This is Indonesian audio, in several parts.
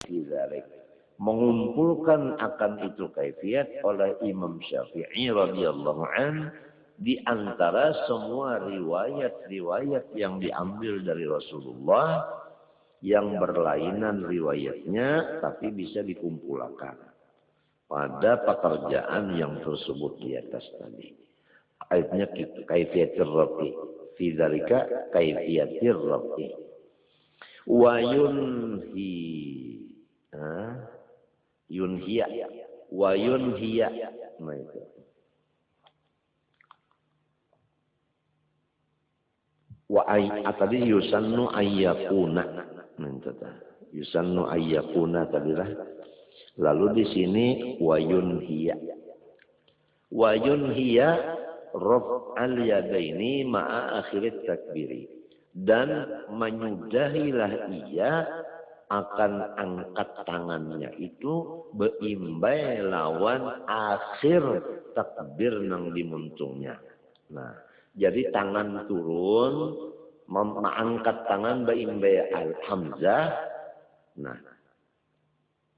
fi dzalik. Mengumpulkan akan itu kaifiat oleh Imam Syafi'i radhiyallahu an di antara semua riwayat-riwayat yang diambil dari Rasulullah yang berlainan riwayatnya tapi bisa dikumpulkan pada pekerjaan yang tersebut di atas tadi. Ayatnya kaifiatir rafi fi dzalika kaifiatir rafi wa yunhiya wa yunhiya. Nah itu. Wa tadi yusannu ayyakuna. Nah itu yusannu ayyakuna tadilah. Lalu di sini wa yunhiya. Wa yunhiya raf'al yadaini ma'a akhirit takbiri. Dan menyudahilah ia akan angkat tangannya itu beimbai lawan akhir takbir nang dimuntungnya. Nah, jadi tangan turun, mengangkat tangan beimbai al-hamzah. Nah,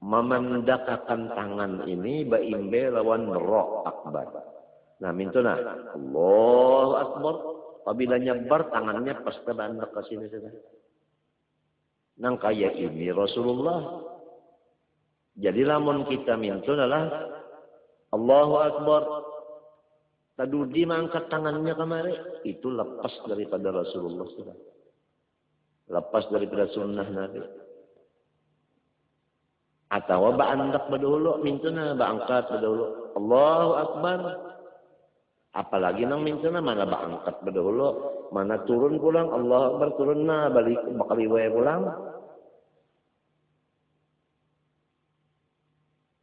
memendakkan tangan ini beimbai lawan ro akbar. Nah, mintuna Allahu akbar. Apabila nyebar tangannya pasti bandak ke sini sudah. Nang kaya ini Rasulullah. Jadi lamun kita mintun adalah Allahu Akbar. Tadudi mangkat tangannya kemari. Itu lepas daripada Rasulullah sudah. Lepas daripada sunnah Nabi. Atau ba'andak berdahulu. Mintuna ba'angkat berdahulu. Allahu Akbar. Apalagi nang mintuna mana ba'angkat berdahulu. Mana turun pulang, Allah Akbar turun na, balik bakal riwayat pulang.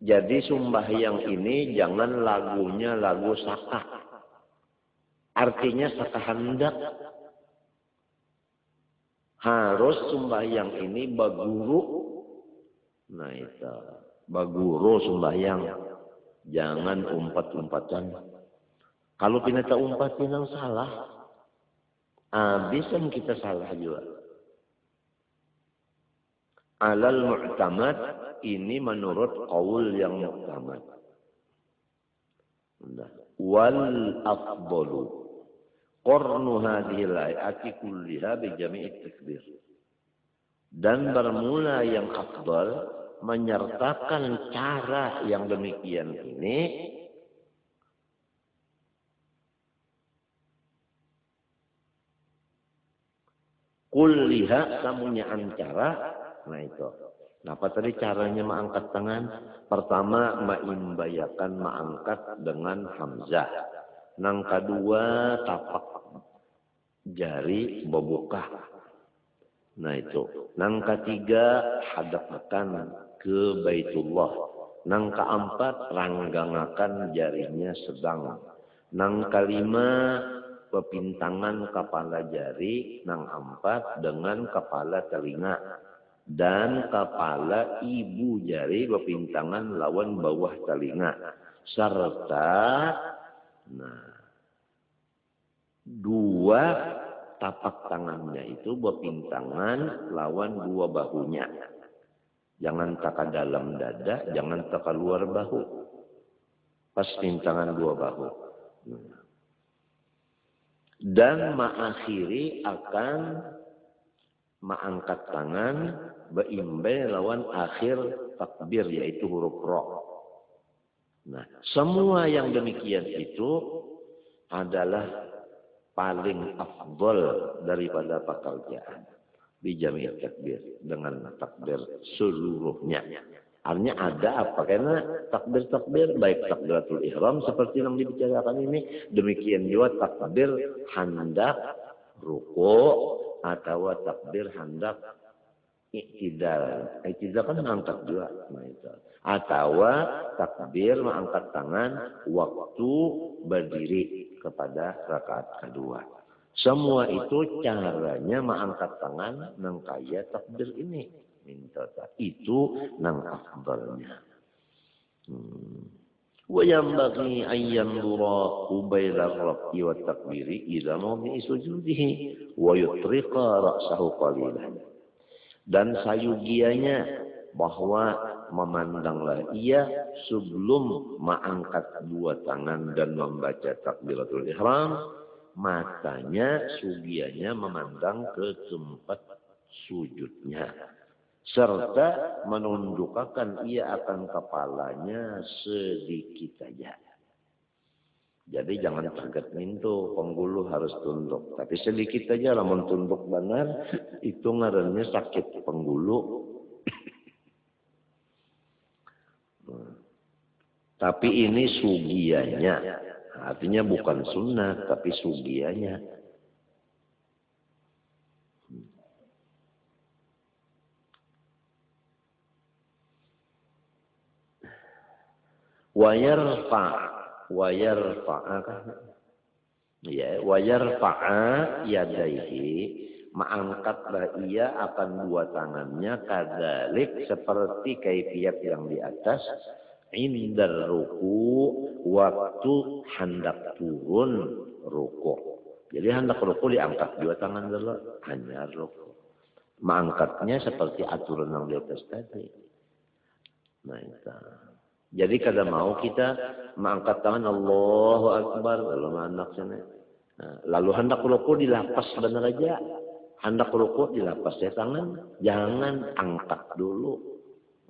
Jadi sembahyang ini jangan lagunya lagu sakah. Artinya sakah hendak. Harus sembahyang ini baguru. Nah itu, baguru sembahyang. Jangan umpat-umpatan. Kalau pinata umpat pinang salah. Habisan kita salah juga. Alal mu'tamad ini menurut qaul yang mu'tamad. Wal afdalu qarnu hadhil ayati kulliha bi jami'it takbir. Dan bermula yang afdal menyertakan cara yang demikian ini kulliha samunya antara. Nah itu. Apa tadi caranya mengangkat tangan? Pertama maimbayakan mengangkat dengan hamzah. Nang kedua tapak jari membuka. Nah itu. Nang ketiga hadapkan ke Baitullah. Nang keempat ranggangakan jarinya sedang. Nang kelima pepintangan kepala jari, nang empat dengan kepala telinga dan kepala ibu jari pepintangan lawan bawah telinga serta dua tapak tangannya itu pepintangan lawan dua bahunya. Jangan taka dalam dada, jangan taka luar bahu. Pas pintangan dua bahu. Dan mengakhiri akan mengangkat tangan beimbai lawan akhir takbir yaitu huruf ro. Nah, semua yang demikian itu adalah paling afdal daripada pekerjaan di jami'at takbir dengan takbir seluruhnya. Artinya ada apa? Karena takbir-takbir baik takbiratul ihram seperti yang dibicarakan ini, demikian juga takbir hendak ruku atau takbir hendak iktidal. Iktidal kan mengangkat juga. Nah, itu. Atau takbir mengangkat tangan waktu berdiri kepada rakaat kedua. Semua itu caranya mengangkat tangan nang kaya takbir ini. Minta itu nang afdalnya. Wa yanbaghi an yanzura qabaila ar-raf'i wa takbiri idza mawdi'i sujudihi wa yutriqa ra'sahu qalilan. Dan sayugianya bahwa memandanglah ia sebelum mengangkat dua tangan dan membaca takbiratul ihram, matanya sugianya memandang ke tempat sujudnya, serta menundukkan ia akan kepalanya sedikit saja. Jadi jangan kaget mintu, penggulu harus tunduk. Tapi sedikit aja lah tunduk benar, itu ngarannya sakit penggulu. Tapi ini sugianya, artinya bukan sunnah, tapi sugianya. Wayarfa'a yadaihi, mengangkatlah ia akan dua tangannya kadzalik seperti kaifiat yang di atas, indar ruku, waktu hendak turun ruku. Jadi hendak ruku diangkat dua tangan dulu, hanya ruku. Mengangkatnya seperti aturan yang di atas tadi. Nah itu. Jadi kadang mau kita mengangkat tangan Allahu Akbar, lalu anak sana. Nah, lalu hendak ruku dilapas benar aja. Hendak ruku dilapas ya tangan, jangan angkat dulu.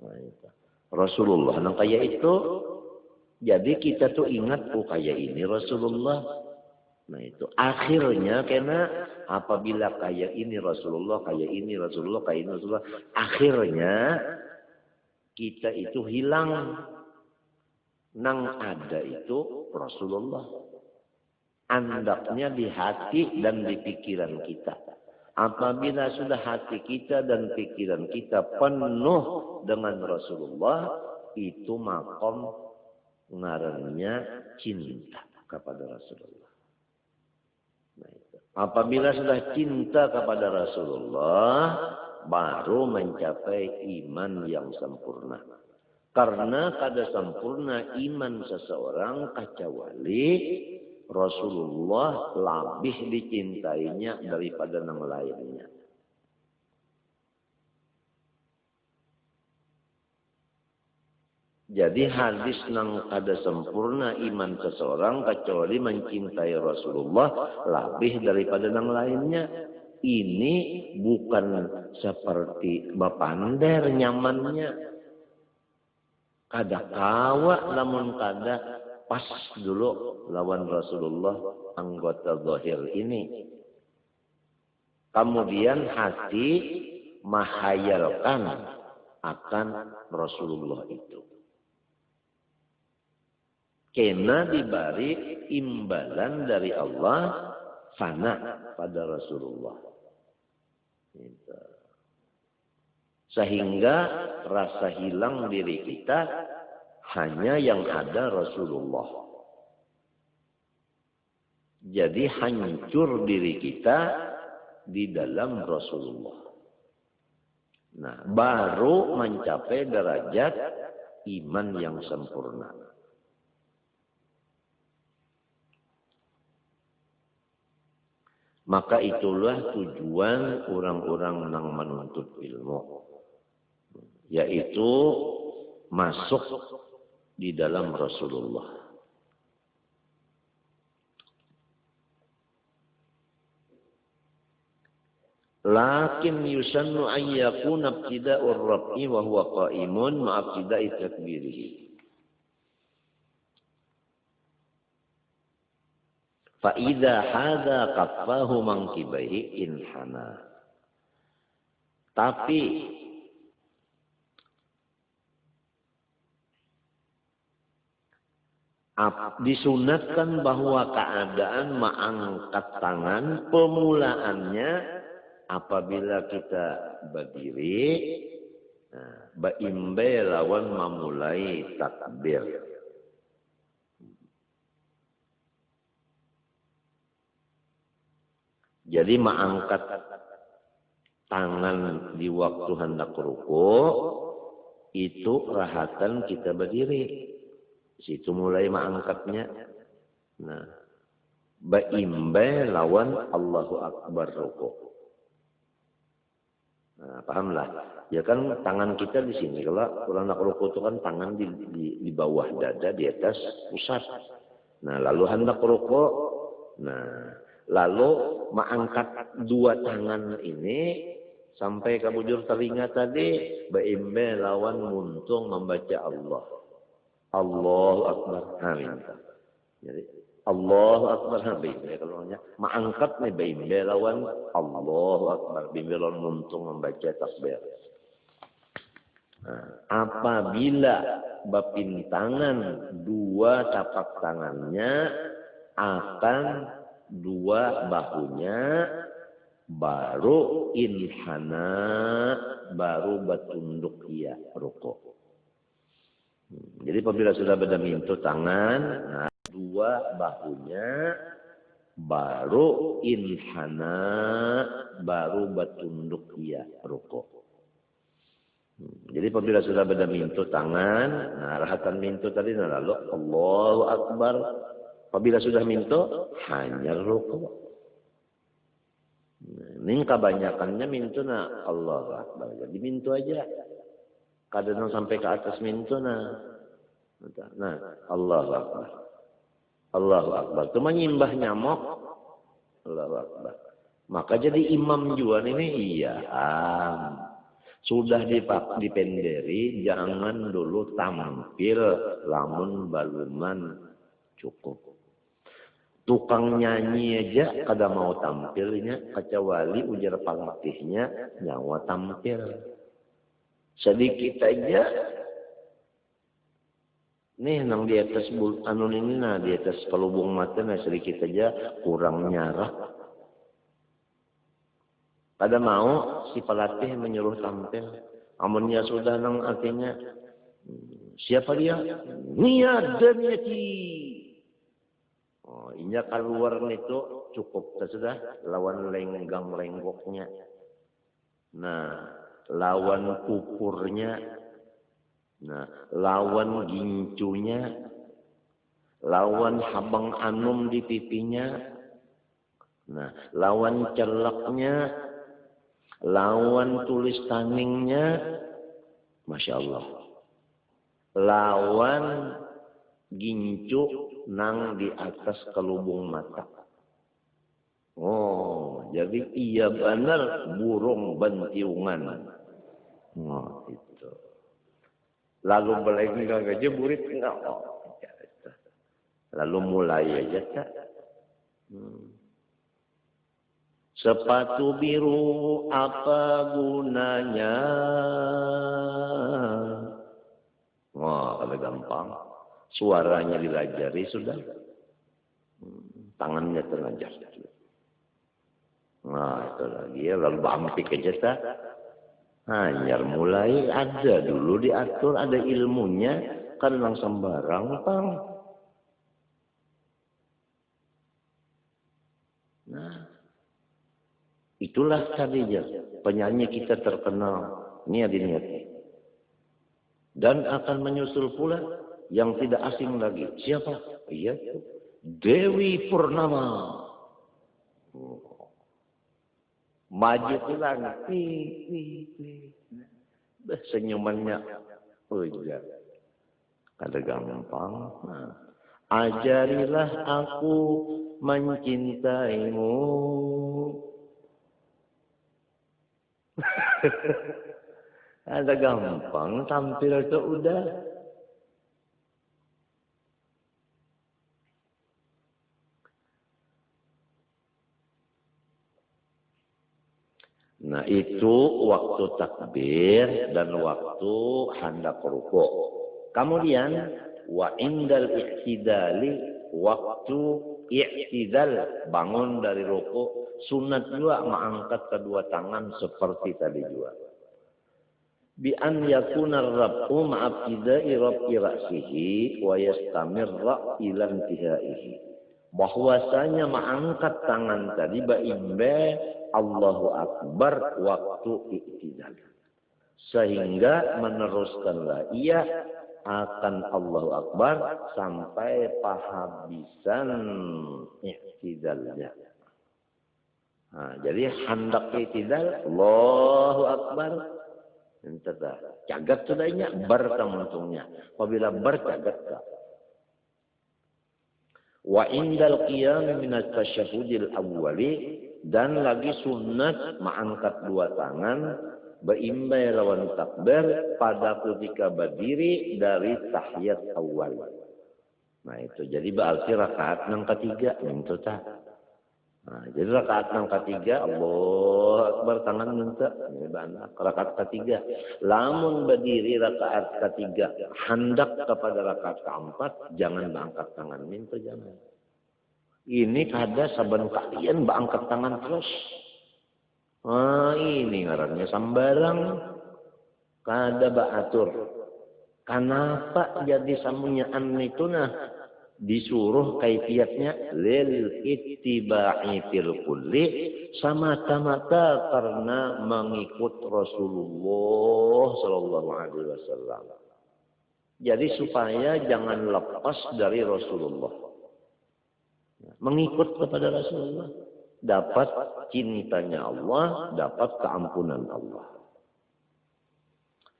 Nah, itu. Rasulullah yang kayak itu, jadi kita tuh ingat kayak ini Rasulullah. Nah itu akhirnya karena apabila kayak ini Rasulullah, kayak ini Rasulullah, kayak ini Rasulullah, akhirnya kita itu hilang. Nang ada itu Rasulullah. Andaknya di hati dan di pikiran kita. Apabila sudah hati kita dan pikiran kita penuh dengan Rasulullah, itu makom ngarannya cinta kepada Rasulullah. Nah, itu. Apabila sudah cinta kepada Rasulullah, baru mencapai iman yang sempurna. Karena kada sempurna iman seseorang kecuali Rasulullah lebih dicintainya daripada yang lainnya. Jadi hadis nang kada sempurna iman seseorang kecuali mencintai Rasulullah lebih daripada yang lainnya. Ini bukan seperti bapander nyamannya. Kada kawa namun kada pas dulu lawan Rasulullah anggota zahir ini. Kemudian hati menghayalkan akan Rasulullah itu. Kena diberi imbalan dari Allah fana pada Rasulullah. Gitu. Sehingga rasa hilang diri kita hanya yang ada Rasulullah. Jadi hancur diri kita di dalam Rasulullah. Nah, baru mencapai derajat iman yang sempurna. Maka itulah tujuan orang-orang yang menuntut ilmu. Yaitu masuk di dalam Rasulullah. Lakin yusannu an yakuna ibtida'ur rab'i wa huwa qa'imun ma'a ibtida'i takbirihi. Fa idza hadza qaffahu mankibaihi inhana. Tapi disunatkan bahwa keadaan mengangkat tangan pemulaannya apabila kita berdiri, baimbe lawan memulai takbir. Jadi mengangkat tangan di waktu hendak ruku itu rahatan kita berdiri. Situ mulai mengangkatnya. Nah, baimbe lawan Allahu Akbar ruku. Nah, pahamlah. Ya kan tangan kita di sini. Kalau nak ruku itu kan tangan di bawah dada, di atas pusat. Nah, lalu hendak ruku. Nah, lalu mengangkat dua tangan ini sampai ke bujur telinga tadi, beimbe lawan muntung membaca Allah. Allahu Akbar. Amin. Jadi Allahu Akbar beimbe kalau mengangkat nih beimbe lawan Allahu Akbar. Beimbe lawan muntung membaca takbir. Nah, apabila bapintangan dua tapak tangannya akan dua bahunya, baru inhana, baru batunduk ia rukuk. Jadi apabila sudah beda mintu tangan, nah, dua bahunya, baru inhana, baru batunduk ia rukuk. Jadi apabila sudah beda mintu tangan, nah rahatan mintu tadi nah lalu Allahu Akbar. Apabila sudah mintu, hanya rukuk. Ini kebanyakannya mintu nah Allahu Akbar. Jadi mintu aja. Kadang sampai ke atas mintu nah. Nah, Allahu Akbar. Allahu Akbar. Itu menyimbah nyamuk. Allahu Akbar. Maka jadi imam juga ini iya. Sudah dipenderi, jangan dulu tampil lamun baluman cukup. Tukang nyanyi aja kada mau tampilnya, kecuali ujar pelatihnya nyawa tampil. Sedikit aja, nih nang di atas anun ini nah di atas pelubung mata nah sedikit aja kurang nyarah. Kada mau si pelatih menyuruh tampil. Amunnya sudah nang artinya siapa dia? Niat dan niati. Oh, inya keluar itu cukup sudah lawan lenggang lenggoknya. Nah, lawan kukurnya. Nah, lawan gincunya. Lawan habang anum di pipinya. Nah, lawan celaknya. Lawan tulis taningnya, Masya Allah. Lawan gincu nang di atas kelubung mata. Oh, jadi iya benar burung bentiungan. Oh, itu. Lalu belenggang aja burit enggak. Oh, lalu mulai aja tak. Sepatu biru apa gunanya? Wah, kalau gampang. Suaranya dilajari sudah. Tangannya terlajar. Nah, itu lagi ya. Lalu bampik aja tak. Hanya mulai ada dulu diatur, ada ilmunya. Kan langsung sembarang, Bang. Nah. Itulah tadinya penyanyi kita terkenal. Ini niat. Dan akan menyusul pula yang tidak asing lagi. Siapa? Iya. Dewi Purnama. Maju pulang. Senyumannya. Oh iya. Kada gampang. Nah. Ajarilah aku mencintaimu. Ada gampang tampil itu udah. Nah itu waktu takbir dan waktu hendak rukuk. Kemudian wa indal i'tidali, waktu i'tidal bangun dari rukuk. Sunat juga mengangkat kedua tangan seperti tadi juga. Bi an yakuna ar-rab'u ma'abtidai rab'i ra'sihi wa yastamirra ila intihaihi. Bahwasanya mengangkat tangan tadi baimbe Allahu Akbar waktu i'tidal. Sehingga meneruskanlah ia akan Allahu Akbar sampai pahabisan i'tidalnya. Nah, jadi hendak itidal, Allahu Akbar. Ente dah. Cagat sudahnya, bar kamuntungnya. Apabila bar cagat tak. Wa indal qiyam min at-tasyahhudil awwali, dan lagi sunat mengangkat dua tangan beimbai lawan takbir pada ketika berdiri dari tahiyat awal. Nah itu jadi berarti rakaat yang ketiga itu tak. Nah, jadi rakaat yang ketiga Allah Akbar tangan minta ini banyak rakaat ketiga. Lamun berdiri rakaat ketiga hendak kepada rakaat keempat jangan angkat tangan minta jangan. Ini kada saban kalian angkat tangan terus. Ah ini ngarannya sambarang kada baatur. Kenapa jadi samunyaan itu nah? Disuruh kaifiatnya lil ittiba'i fil kulli semata-mata karena mengikut Rasulullah sallallahu alaihi wasallam. Jadi supaya jangan lepas dari Rasulullah. Mengikut kepada Rasulullah dapat cintanya Allah, dapat keampunan Allah.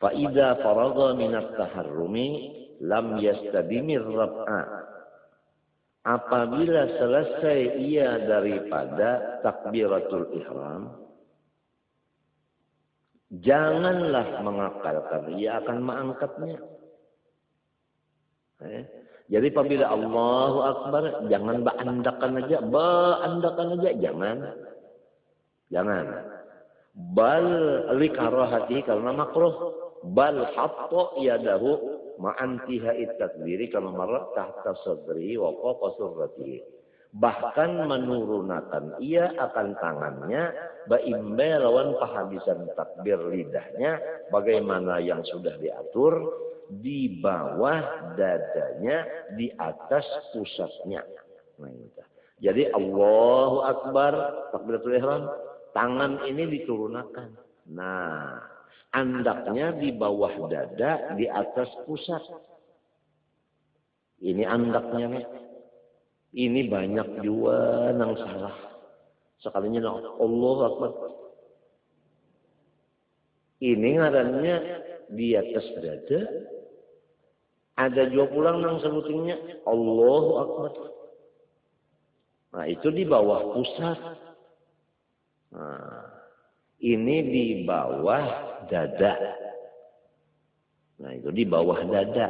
Fa idza faragha min at-taharrumi lam yastadimir rab'a. Apabila selesai ia daripada takbiratul ihram, janganlah mengakalkan, ia akan mengangkatnya. Jadi apabila Allahu Akbar, jangan baandakan aja, jangan. Jangan. Bal likarahati karena makruh. Bal hatta yadahu ma'antiha takbiri kama marrat tahta sadri wa fawqa surratihi. Bahkan menurunkan ia akan tangannya baimbe lawan penghabisan takbir lidahnya bagaimana yang sudah diatur di bawah dadanya di atas pusatnya. Nah, itu. Jadi Allahu Akbar takbiratul ihram tangan ini diturunkan. Nah, andaknya di bawah dada, di atas pusat. Ini andaknya nih. Ini banyak juga yang salah. Sekalinya Allah Akbar. Ini ngarannya di atas dada. Ada juga pulang yang sebutinnya Allahu Akbar. Nah itu di bawah pusat. Nah, ini di bawah dada. Nah, itu di bawah dada.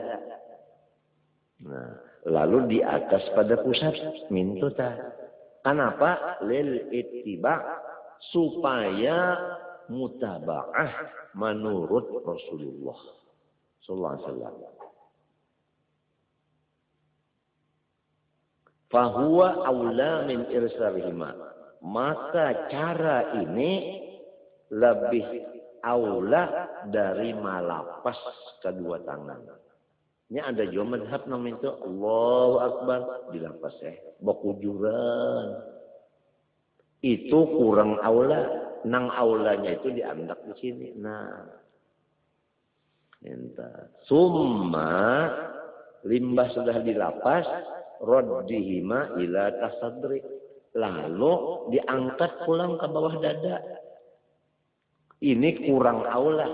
Nah, lalu di atas pada pusat mintuta. Kenapa? Lil ittiba supaya mutaba'ah menurut Rasulullah sallallahu alaihi wasallam. Fahuwa aula min irsalihima. Maka cara ini lebih aula dari malapas kedua tangan. Ini ada juga madhab namanya itu Allahu Akbar dilapas bakujuran. Itu kurang aula. Nang aulanya itu diandak di sini. Nah, summa limbah sudah dilapas, roddihima ila tasadri. Lalu diangkat pulang ke bawah dada. Ini kurang aula.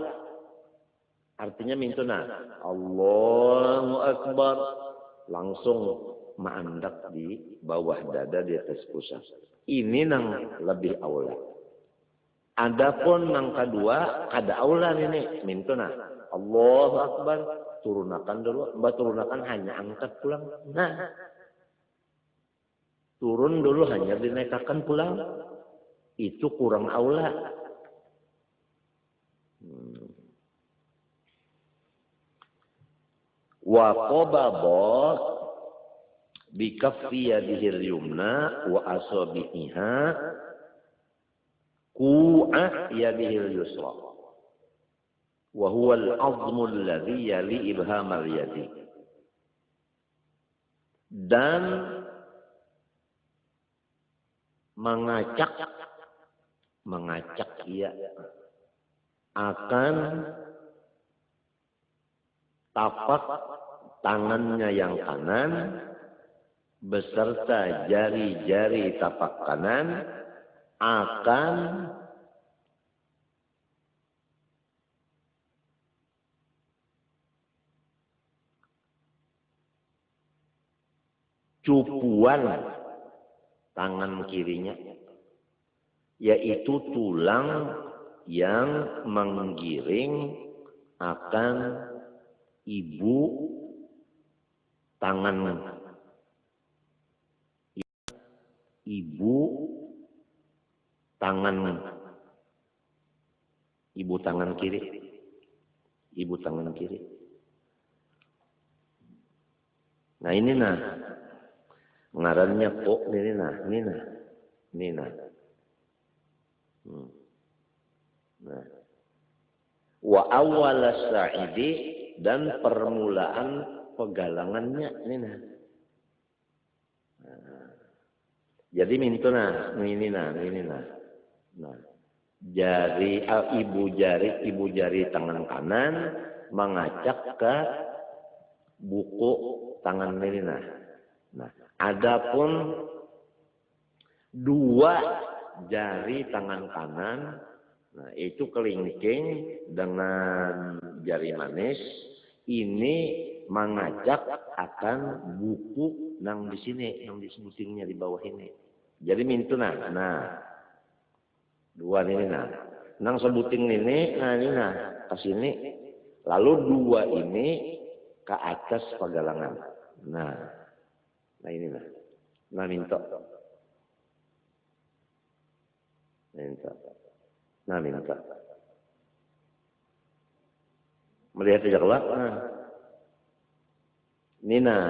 Artinya mintuna Allahu Akbar langsung mandak di bawah dada di atas pusat. Ini nang lebih aula. Adapun nang kedua kada aula ini mintuna Allahu Akbar turunakan dulu, turunakan hanya angkat pulang. Nah, turun dulu hanya dinaikkan pulang. Itu kurang aula. Wa qabada bi kaffi yadihi al-yumna wa asabiha ku'a yadihi al-yusra wa huwa al-'azmu alladhi yali ibham al-yadi. Dan mengacak ia akan tapak tangannya yang kanan beserta jari-jari tapak kanan akan cupuan tangan kirinya, yaitu tulang yang menggiring akan ibu tangan kiri, ibu tangan kiri. Nah ini nah ngarannya kok ini nah. Nah, wa awal sa'idi, dan permulaan pegalangannya ini nah. Jadi mintu nah, ini nah. Nah, ibu jari tangan kanan mengacak ke buku tangan ini nah. Nah, adapun dua jari tangan kanan, nah itu kelingking dengan jari manis ini mengajak akan buku nang di sini, yang disebutingnya di bawah ini. Jadi mintu nah dua ini nah, nang sebuting ini, nah ini nah ke sini, lalu dua ini ke atas pegalangan. Nah ini nah minta. Melihat tidak keluar. Ini nah,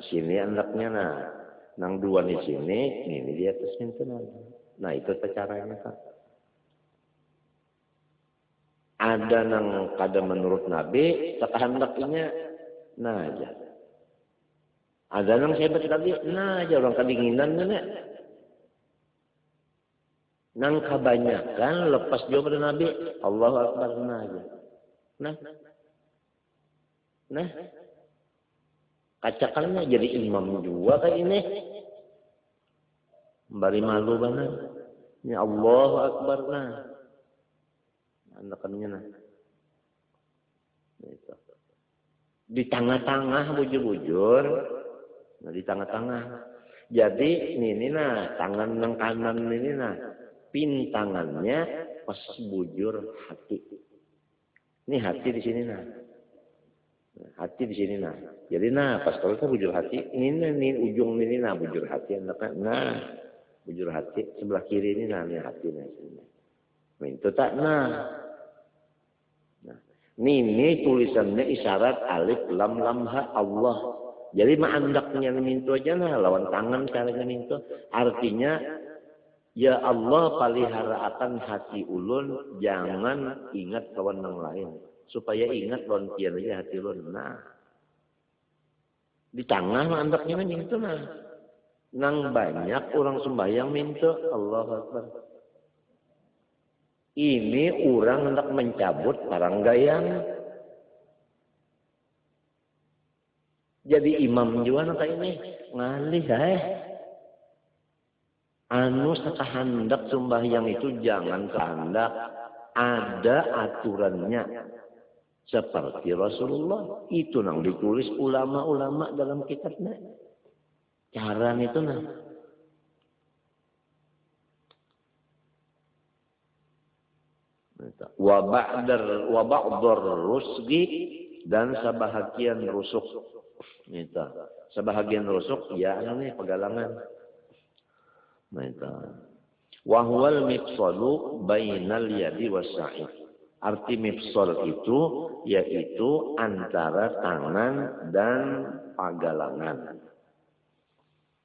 sini anaknya nah. Nang dua di sini, ini di atas pintu nah. Nah itu caranya Pak. Ada nang kada menurut Nabi, kehendaknya nah aja. Ada nang saya baca tadi, nah aja orang kedinginan nenek. Nang kebanyakan lepas jauh pada Nabi, Allahu Akbar nah aja. Nah, kacakannya jadi imam juga kayak ini. Bari malu banget. Ya Allahu Akbar nah. Anakannya nah. Di tengah-tengah bujur-bujur. Nah di tengah-tengah. Jadi ini nah tangan yang kanan ini nah. Pintangannya pas bujur hati. Ini hati di sini nah. Hati di sini nah. Jadi nah pas kalau kita bujur hati, ini ujung ini nah bujur hati nah bujur hati sebelah kiri ini nah ini hati nah sini. Nah itu tak nah. Ini tulisannya isyarat alif lam ha Allah. Jadi maandaknya mintu aja nah lawan tangan caranya mintu. Artinya ya Allah palihara akan hati ulun, jangan ingat kawan yang lain. Supaya ingat lawan pian aja hati ulun. Nah, di tengah andaknya mintu nah. Nang banyak orang sembahyang mintu, Allah Akbar. Ini orang hendak mencabut barang gayang. Jadi imam juga nak ini ngalih anu sakahandak sembahyang itu jangan kehendak, ada aturannya. Seperti Rasulullah itu nang ditulis ulama-ulama dalam kitabnya. Cara itu nah. Wa ba'dar rusgi, dan sebahagian rusuk. Itu. Sebahagian rusuk ya ini pegalangan. Wa huwal mifsalu bainal yadi wasa'id. Arti mifsal itu yaitu antara tangan dan pegalangan.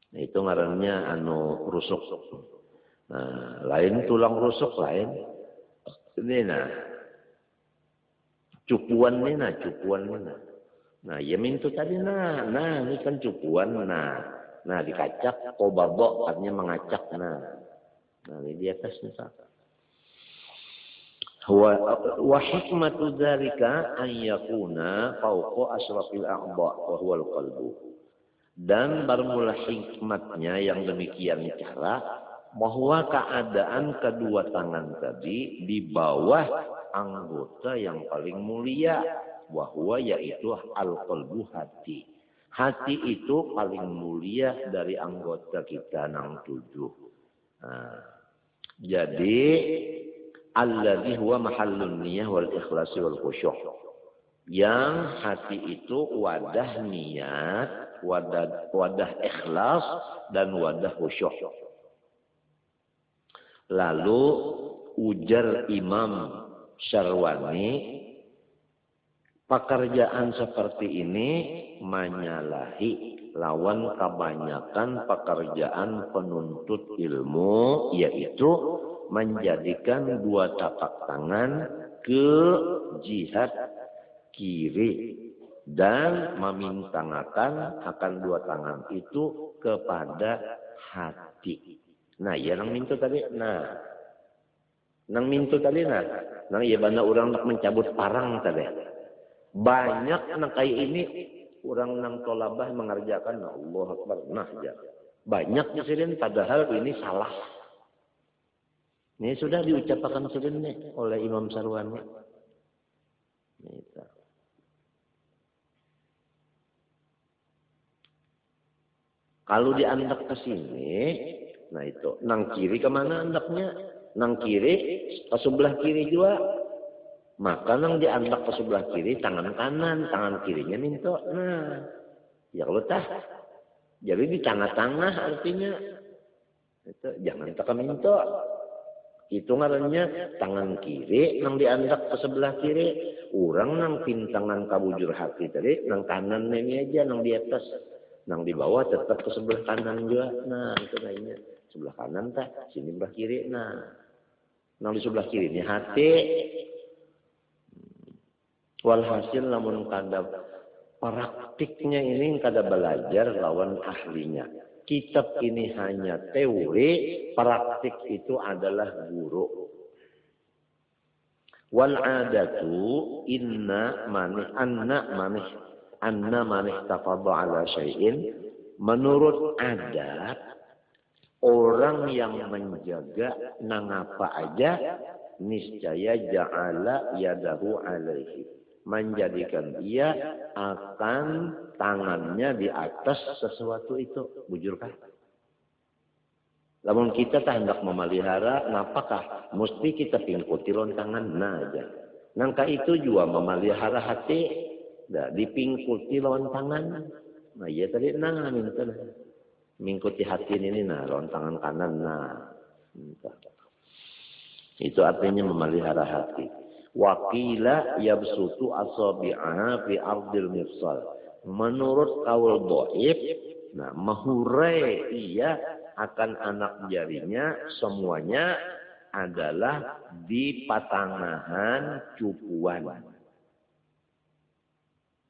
Nah, itu ngarannya anu rusuk. Nah, lain tulang rusuk lain. Ini nah. Cupuan ini nah. Nah, ya mintu tadi nah ini kan cupuan nah. Nah, dikacak qobadha artinya mengacak nah. Nah, ini di atasnya Pak. Wa hikmatu dzalika an yakuna fawqa asrafil a'dha wa huwal qalbu. Dan bermula hikmatnya yang demikian cara bahwa keadaan kedua tangan tadi di bawah anggota yang paling mulia, bahwa yaitu al-qalbu, hati. Hati itu paling mulia dari anggota kita nang 7. Nah, jadi alladzi huwa mahallun niyah wal ikhlas wal khusyuk. Yang hati itu wadah niat, wadah ikhlas dan wadah khusyuk. Lalu ujar Imam Syarwani, pekerjaan seperti ini menyalahi lawan kebanyakan pekerjaan penuntut ilmu, yaitu menjadikan dua tapak tangan ke jihad kiri dan memintangakan akan dua tangan itu kepada hati. Nah, ya nang mintu tadi. Nah, nang mintu tadi nang ya bana orang nak mencabut parang tadi. Banyak nang kayak ini orang nang tolabah mengerjakan Allah Akbar. Nah, ya. Banyak sering padahal ini salah. Ini sudah diucapkan sering oleh Imam Syarwani. Kalau diandak ke sini, nah itu, nang kiri kemana andaknya? Nang kiri, ke sebelah kiri juga. Maka nang diandak ke sebelah kiri, tangan kanan, tangan kirinya minto. Nah, ya kalau tah. Jadi di tengah-tengah artinya. Itu, jangan tak minto. Itu ngarannya tangan kiri, nang diandak ke sebelah kiri. Orang nang pintangan kabujur hati tadi, nang kanan ini aja, nang di atas. Nang di bawah tetap ke sebelah kanan juga. Nah, itu lainnya. Sebelah kanan tah, sini sebelah kiri. Nah, nang di sebelah kiri ini hati. Walhasil namun kada praktiknya ini kada belajar lawan ahlinya. Kitab ini hanya teori, praktik itu adalah guru. Wal adatu anna manih tafadha ala syai'in, menurut adat orang yang menjaga nang apa aja niscaya ja'ala yadahu alaihi, menjadikan dia akan tangannya di atas sesuatu itu. Bujurkah? Lamun kita tak hendak memelihara, napakah mesti kita pingkuti lontangan nah aja. Nangka itu juga memelihara hati. Dah dipingkuti lawan tangan. Nah iya tadi minta mingkuti hati ini lawan tangan kanan minta. Itu artinya memelihara hati. Waqila yabsutu asabi'aha fi ardil mifsal. Menurut kaul dhaif, mahurai ia akan anak jarinya semuanya adalah di patangahan cupuan.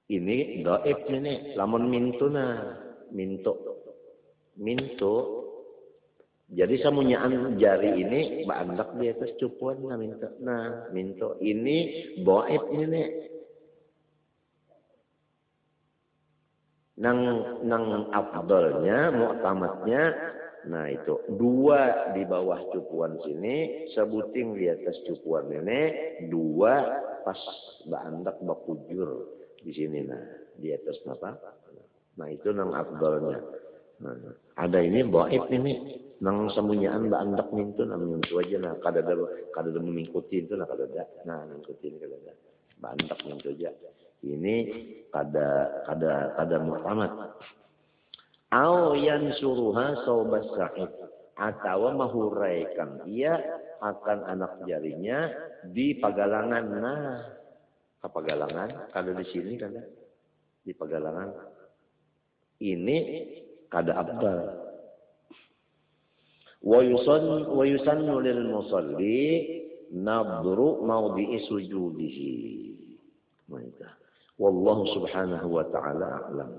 Ini dhaif ini, lamun minto. Jadi samunyaan jari ini baandak di atas cupuan minto. Nah, minto ini dhaif ini. Nang afdalnya, mu'tamadnya, nah itu 2 di bawah cupuan sini, sebuting di atas cupuan ini, 2 pas baandak bakujur. Di sini di atas apa? Nah itu nang afdalnya. Nah, ada ini dhaif ini nang semunyaan baandak mintu mintu aja kada ada mengikuti itu kada ada. Nah mengikuti kada ada. Baandak mintu aja. Ini kada mu'tamad. Au yansuruha saubas sa'id, atau mahuraikan ia akan anak jarinya di pagalangan. Pagalangan, kada di sini kada di pagalangan. Ini kada abdal. Wa yusannu lil musalli nadru mawdi'i sujudihi. Wallahu subhanahu wa ta'ala a'lam.